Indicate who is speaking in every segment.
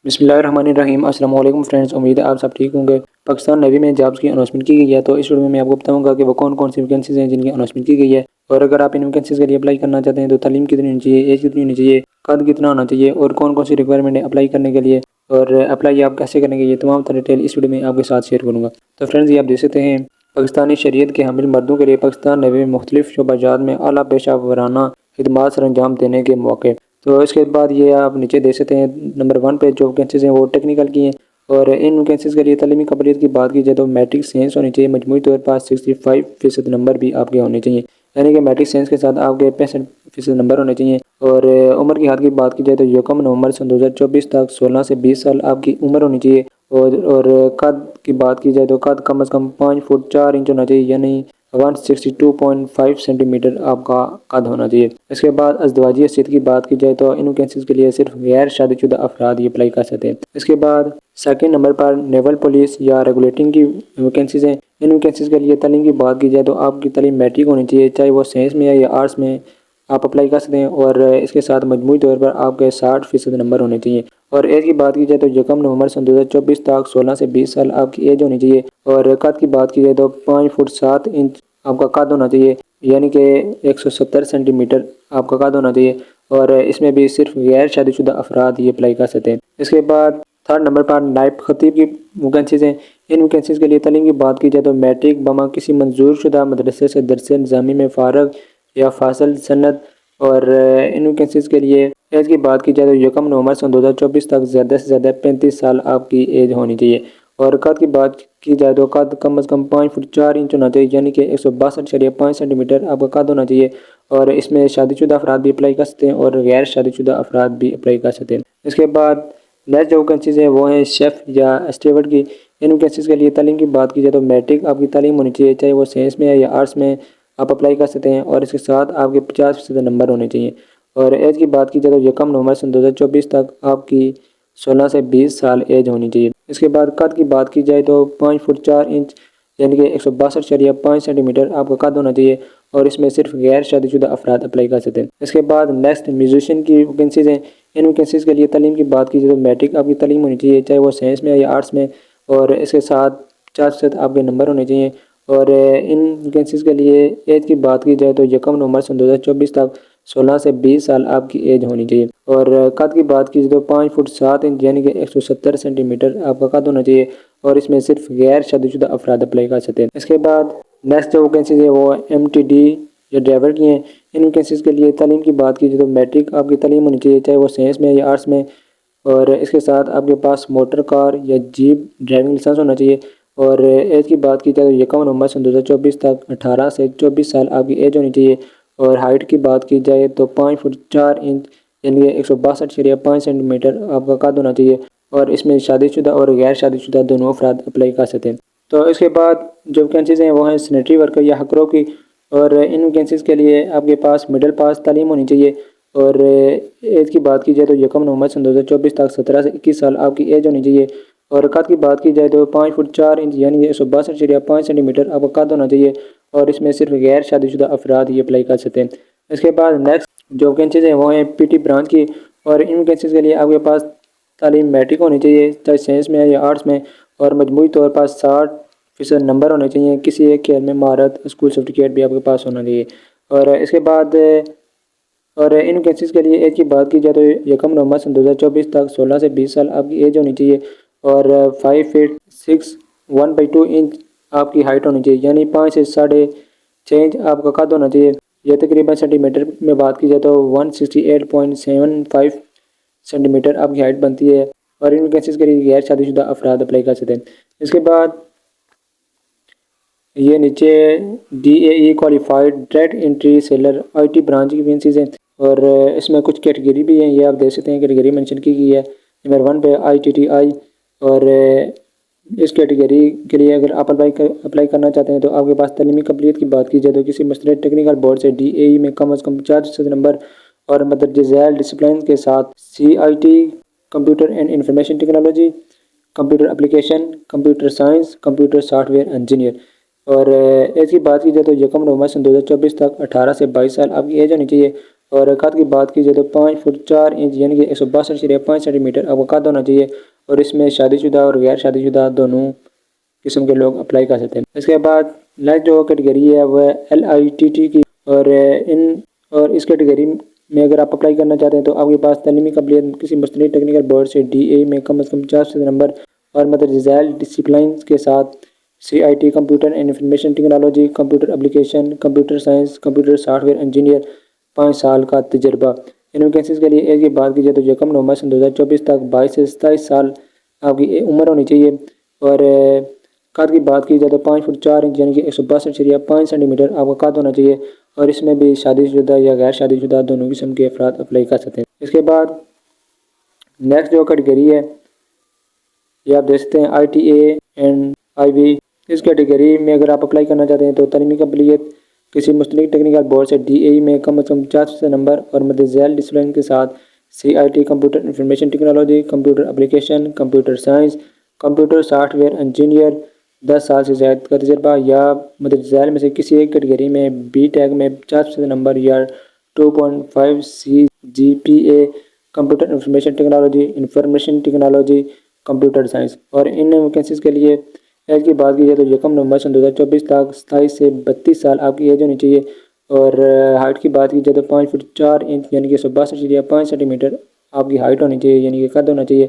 Speaker 1: بسم اللہ الرحمن الرحیم۔ السلام علیکم فرینڈز، امید ہے آپ سب ٹھیک ہوں گے۔ پاکستان نیوی میں جابس کی اناؤنسمنٹ کی گئی ہے، تو اس ویڈیو میں میں آپ کو بتاؤں گا کہ وہ کون کون سی ویکینسیز ہیں جن کی اناؤنسمنٹ کی گئی ہے، اور اگر آپ ان ویکینسیز کے لیے اپلائی کرنا چاہتے ہیں تو تعلیم کتنی ہونی چاہیے، ایج کتنی ہونی چاہیے، قد کتنا ہونا چاہیے، اور کون کون سی ریکوائرمنٹ ہے اپلائی کرنے کے لیے، اور اپلائی آپ کیسے کریں گے، یہ تمام ڈیٹیل اس ویڈیو میں آپ کے ساتھ شیئر کروں گا۔ تو فرینڈز، یہ آپ دیکھ سکتے ہیں پاکستانی شریعت کے حامل مردوں کے لیے پاکستان نیوی میں مختلف شعبہ جات میں اعلیٰ پیشہ ورانہ خدمات سر انجام دینے کے موقع۔ تو اس کے بعد یہ آپ نیچے دیکھ سکتے ہیں نمبر 1 پہ جو ویکینسیز ہیں وہ ٹیکنیکل کی ہیں، اور ان ویکینسیز کے لیے تعلیمی قابلیت کی بات کی جائے تو میٹرک سائنس ہونی چاہیے، مجموعی طور پر 65% نمبر بھی آپ کے ہونے چاہیے، یعنی کہ میٹرک سائنس کے ساتھ آپ کے 65% نمبر ہونے چاہیے۔ اور عمر کی حد کی بات کی جائے تو 1 نومبر 2024 تک 16 سے 20 سال آپ کی عمر ہونی چاہیے، اور قد کی بات کی جائے تو قد کم از کم 5 فٹ 4 انچ ہونا چاہیے، یعنی 162.5 سینٹی میٹر آپ کا قد ہونا چاہیے۔ اس کے بعد ازدواجی حیثیت کی بات کی جائے تو ان ویکینسیز کے لیے صرف غیر شادی شدہ افراد یہ اپلائی کر سکتے ہیں۔ اس کے بعد سیکنڈ نمبر پر نیول پولیس یا ریگولیٹنگ کی ویکینسیز ہیں۔ ان ویکینسیز کے لیے تعلیم کی بات کی جائے تو آپ کی تعلیم میٹرک ہونی چاہیے، چاہے وہ سائنس میں ہے یا آرٹس میں، آپ اپلائی کر سکتے ہیں، اور اس کے ساتھ مجموعی طور پر آپ کے 60% نمبر ہونے چاہیے۔ اور ایج کی بات کی جائے تو 1 نومبر 2024 تک 16 سے 20 سال آپ کی ایج ہونی چاہیے، اور قد کی بات کی جائے تو 5 فٹ 7 انچ آپ کا قد ہونا چاہیے، یعنی کہ 170 سینٹی میٹر آپ کا قد ہونا چاہیے، اور اس میں بھی صرف غیر شادی شدہ افراد یہ اپلائی کر سکتے ہیں۔ اس کے بعد تھرڈ نمبر پر نائب خطیب کی ویکینسیز ہیں۔ ان ویکینسیز کے لیے تعلیم کی بات کی جائے تو میٹرک بما کسی منظور شدہ مدرسے سے درس نظامی میں فارغ یا فاصل سند، اور ان ویکینسیز کے لیے ایج کی بات کی جائے تو 1 نومبر 2024 تک زیادہ سے زیادہ 35 سال آپ کی ایج ہونی چاہیے، اور قد کی بات کی جائے تو قد کم از کم 5 فٹ 4 انچ ہونا چاہیے، یعنی کہ 162.5 سینٹی میٹر آپ کا قد ہونا چاہیے، اور اس میں شادی شدہ افراد بھی اپلائی کر سکتے ہیں اور غیر شادی شدہ افراد بھی اپلائی کر سکتے ہیں۔ اس کے بعد نیکسٹ جو ویکینسیز ہیں وہ ہیں شیف یا اسٹیورڈ کی۔ ان ویکینسیز کے لیے تعلیم کی بات کی جائے تو میٹرک آپ کی تعلیم ہونی چاہیے، چاہے وہ سائنس میں ہے یا آرٹس میں، آپ اپلائی کر سکتے ہیں، اور اس کے ساتھ آپ کے 50% نمبر ہونے چاہیے۔ اور ایج کی بات کی جائے تو 1 نومبر 2024 تک آپ کی 16 سے 20 سال ایج ہونی چاہیے۔ اس کے بعد قد کی بات کی جائے تو 5 فٹ 4 انچ یعنی کہ 162.5 سینٹی میٹر آپ کا قد ہونا چاہیے، اور اس میں صرف غیر شادی شدہ افراد اپلائی کر سکتے ہیں۔ اس کے بعد نیکسٹ میوزیشین کی ویکینسیز ہیں۔ ان ویکینسیز کے لیے تعلیم کی بات کی جائے تو میٹرک آپ کی تعلیم ہونی چاہیے، چاہے وہ سائنس میں ہے یا آرٹس میں، اور اس کے ساتھ 50% آپ کے نمبر ہونے چاہیے۔ اور ان ویکینسیز کے لیے ایج کی بات کی جائے تو 1 نومبر 2024 تک 16 سے 20 سال آپ کی ایج ہونی چاہیے، اور قد کی بات کی جائے تو 5 فٹ 7 انچ یعنی کہ 170 سینٹی میٹر آپ کا قد ہونا چاہیے، اور اس میں صرف غیر شادی شدہ افراد اپلائی کر سکتے ہیں۔ اس کے بعد نیکسٹ جو ویکینسیز ہے وہ MTD یا ڈرائیور کی ہیں۔ ان ویکینسیز کے لیے تعلیم کی بات کی جائے تو میٹرک آپ کی تعلیم ہونی چاہیے، چاہے وہ سائنس میں یا آرٹس میں، اور اس کے ساتھ آپ کے پاس موٹر کار یا جیپ ڈرائیونگ لائسنس ہونا چاہیے، اور ایج کی بات کی جائے تو 1 نومبر 2024 تک 18 سے 24 سال آپ کی ایج ہونی چاہیے، اور ہائٹ کی بات کی جائے تو 5 فٹ 4 انچ یعنی کہ 162.5 سینٹی میٹر آپ کا قد ہونا چاہیے، اور اس میں شادی شدہ اور غیر شادی شدہ دونوں افراد اپلائی کر سکتے ہیں۔ تو اس کے بعد جو ویکینسیز ہیں وہ ہیں سینیٹری ورکر یا حکروں کی، اور ان ویکینسیز کے لیے آپ کے پاس مڈل پاس تعلیم ہونی چاہیے، اور ایج کی بات کی جائے تو 1 نومبر 2024 تک 17 سے 21 سال آپ کی ایج ہونی چاہیے، اور قد کی بات کی جائے تو 5 فٹ 4 انچ یعنی کہ 162.5 سینٹی میٹر آپ کا قد ہونا چاہیے، اور اس میں صرف غیر شادی شدہ افراد یہ اپلائی کر سکتے ہیں۔ اس کے بعد نیکسٹ جو ویکینسیز ہیں وہ ہیں PT برانچ کی، اور ان ویکینسیز کے لیے آپ کے پاس تعلیم میٹرک ہونی چاہیے، چاہے سائنس میں ہے یا آرٹس میں، اور مجموعی طور پر 60% نمبر ہونے چاہیے، کسی ایک کھیل میں مہارت اسکول سرٹیفکیٹ بھی آپ کے پاس ہونا چاہیے۔ اور اس کے بعد اور ان ویکینسیز کے لیے ایج کی بات کی جائے تو 1 نومبر 2024 تک 16 سے 20 سال آپ کی ایج ہونی چاہیے، اور 5 فٹ 6 1/2 انچ آپ کی ہائٹ ہونی چاہیے، یعنی 5 سے 6.5 انچ آپ کا قد ہونا چاہیے۔ یہ تقریباً سینٹی میٹر میں بات کی جائے تو 168.75 سینٹی میٹر آپ کی ہائٹ بنتی ہے، اور ان ویکینسیز کے لیے غیر شادی شدہ افراد اپلائی کر سکتے ہیں۔ اس کے بعد یہ نیچے DAE qualified direct entry seller IT branch کی ویکینسیز ہیں، اور اس میں کچھ کیٹیگری بھی ہیں، یہ آپ دیکھ سکتے ہیں کیٹیگری مینشن کی گئی ہے۔ نمبر 1 پہ ITTI، اور اس کیٹیگری کے لیے اگر آپ اپلائی کرنا چاہتے ہیں تو آپ کے پاس تعلیمی قابلیت کی بات کی جائے تو کسی مستند ٹیکنیکل بورڈ سے DAE میں کم از کم 50% نمبر اور مدرجہ ذیل ڈسپلن کے ساتھ CIT computer and information technology, computer application, computer science, computer soft where engineer. اور ایج کی بات کی جائے تو 1 نومبر 2024 تک 18 سے 22 سال آپ کی ایج ہونی چاہیے، اور قد کی بات کی جائے تو 5 فٹ 4 انچ یعنی کہ 162.5 سینٹی میٹر آپ کا قد ہونا چاہیے، اور اس میں شادی شدہ اور غیر شادی شدہ دونوں قسم کے لوگ اپلائی کر سکتے ہیں۔ اس کے بعد نیکسٹ جو کیٹیگری ہے وہ LITT کی، اور اس کیٹیگری میں اگر آپ اپلائی کرنا چاہتے ہیں تو آپ کے پاس تعلیمی قابلیت کسی مستند ٹیکنیکل بورڈ سے DA میں کم از کم 50% نمبر اور متجزائل ڈسپلائنز کے ساتھ CIT computer and information technology, computer application, computer science, computer soft where engineer 5 سال کا تجربہ۔ ان ویکینسیز کے لیے ایج کی بات کی جائے تو 1 نومبر 2024 تک 22 سے 27 سال آپ کی عمر ہونی چاہیے، اور قد کی بات کی جائے تو 5 فٹ 4 انچ یعنی کہ 162.5 سینٹی میٹر آپ کا قد ہونا چاہیے، اور اس میں بھی شادی شدہ یا غیر شادی شدہ دونوں قسم کے افراد اپلائی کر سکتے ہیں۔ اس کے بعد نیکسٹ جو کیٹیگری ہے یہ آپ دیکھ سکتے ہیں ITA اینڈ IB۔ اس کیٹیگری میں اگر آپ اپلائی کرنا چاہتے ہیں تو تعلیمی قابلیت کسی مستند ٹیکنیکل بورڈ سے DA میں کم از کم 50% نمبر اور متجزائل ڈسپلائن کے ساتھ CIT computer information technology, computer application, computer science, computer soft where engineer 10 سال سے زائد کا تجربہ، یا متجزائل میں سے کسی ایک کیٹیگری میں BTech میں 50% نمبر یا 2.5 CGPA، computer information technology, computer science. اور ان ویکینسیز کے لیے ایج کی بات کی جائے تو 1 نومبر 2024 تک 27 سے 32 سال آپ کی ایج ہونی چاہیے، اور ہائٹ کی بات کی جائے تو 5 فٹ 4 انچ یعنی کہ 162.5 سینٹی میٹر آپ کی ہائٹ ہونی چاہیے یعنی کہ قد ہونا چاہیے،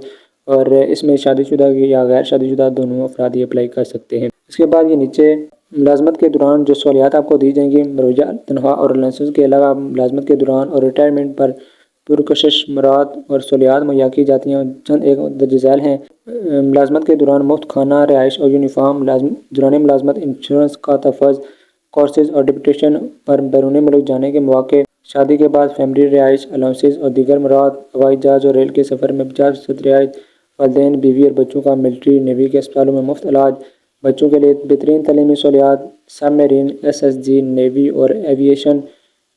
Speaker 1: اور اس میں شادی شدہ یا غیر شادی شدہ دونوں افراد یہ اپلائی کر سکتے ہیں۔ اس کے بعد یہ نیچے ملازمت کے دوران جو سہولیات آپ کو دی جائیں گی، مروجہ تنخواہ اور لائسنس کے علاوہ ملازمت کے دوران اور ریٹائرمنٹ پر پرکشش مراد اور سہولیات مہیا کی جاتی ہیں، چند ایک درج ذیل ہیں۔ ملازمت کے دوران مفت کھانا، رہائش اور یونیفارم، دوران ملازمت انشورنس کا تحفظ، کورسز اور ڈپٹیشن پر بیرون ملک جانے کے مواقع، شادی کے بعد فیملی رہائش الاؤنسز اور دیگر مراد، ہوائی جہاز اور ریل کے سفر میں 50% رعایت، والدین، بیوی اور بچوں کا ملٹری نیوی کے اسپتالوں میں مفت علاج، بچوں کے لیے بہترین تعلیمی سہولیات، سب میرین، SSG، نیوی اور ایویشن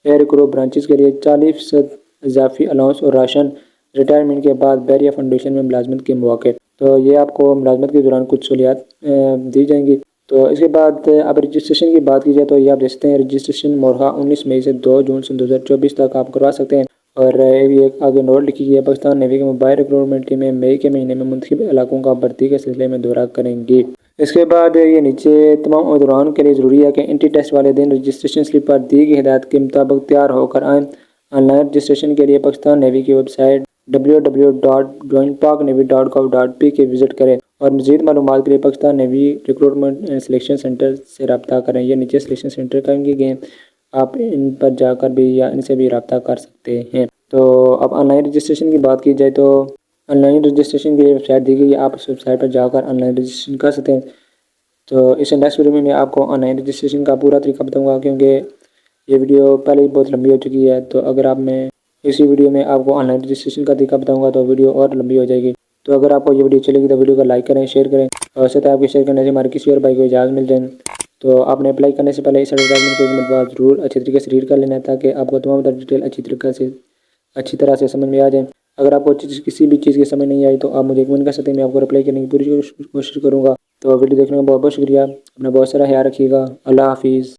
Speaker 1: ایئر کرو برانچز کے لیے 40% اضافی الاؤنس اور راشن، ریٹائرمنٹ کے بعد بیریا فاؤنڈیشن میں ملازمت کے مواقع۔ تو یہ آپ کو ملازمت کے دوران کچھ سہولیات دی جائیں گی۔ تو اس کے بعد اب رجسٹریشن کی بات کی جائے تو یہ آپ دیکھتے ہیں رجسٹریشن مورخہ 19 مئی سے 2 جون 2024 تک آپ کروا سکتے ہیں، اور یہ آگے نوٹ لکھی گئی ہے پاکستان نیوی کے موبائل ریکروٹمنٹ ٹیمیں مئی کے مہینے میں منتخب علاقوں کا بھرتی کے سلسلے میں دورہ کریں گی۔ اس کے بعد یہ نیچے تمام عہدیداروں کے لیے ضروری ہے کہ انٹری ٹیسٹ والے دن رجسٹریشن سلپ پر دی گئی ہدایت کے مطابق تیار ہو کر آئیں۔ آن لائن رجسٹریشن کے لیے پاکستان نیوی کی ویب سائٹ www.joinpaknavy.gov.p وزٹ کریں، اور مزید معلومات کے لیے Pakistan navy recruitment and selection centre سے رابطہ کریں۔ یہ نیچے سلیکشن سینٹر قائم کیے گئے ہیں، آپ ان پر جا کر بھی یا ان سے بھی رابطہ کر سکتے ہیں۔ تو اب آن لائن رجسٹریشن کی بات کی جائے تو آن لائن رجسٹریشن کی ویب سائٹ دی گئی ہے، آپ اس ویب سائٹ پر جا کر آن لائن رجسٹریشن کر سکتے ہیں۔ تو اس نیکسٹ ویڈیو میں آپ کو آن لائن رجسٹریشن کا پورا طریقہ بتاؤں گا، کیونکہ یہ ویڈیو پہلے ہی بہت لمبی ہو چکی ہے، تو اگر آپ میں اسی ویڈیو میں آپ کو آن لائن رجسٹریشن کا طریقہ بتاؤں گا تو ویڈیو اور لمبی ہو جائے گی۔ تو اگر آپ کو یہ ویڈیو چلے گی تو ویڈیو کو لائک کریں، شیئر کریں، اور اسے آپ کے شیئر کرنے سے ہمارے کسی اور بھائی کو اجازت مل جائے۔ تو آپ نے اپلائی کرنے سے پہلے اس ایڈورٹائزمنٹ کو ایک مرتبہ ضرور اچھی طریقے سے ریڈ کر لینا ہے، تاکہ آپ کو تمام ڈیٹیل اچھی طرح سے سمجھ میں آ جائیں۔ اگر آپ کو کسی بھی چیز کی سمجھ نہیں آئی تو آپ مجھے کمنٹ کر سکتے ہیں، میں آپ کو رپلائی کرنے کی پوری کوشش کروں گا۔ تو ویڈیو دیکھنے کا بہت بہت شکریہ، اپنا بہت سارا خیال رکھیے گا، اللہ حافظ۔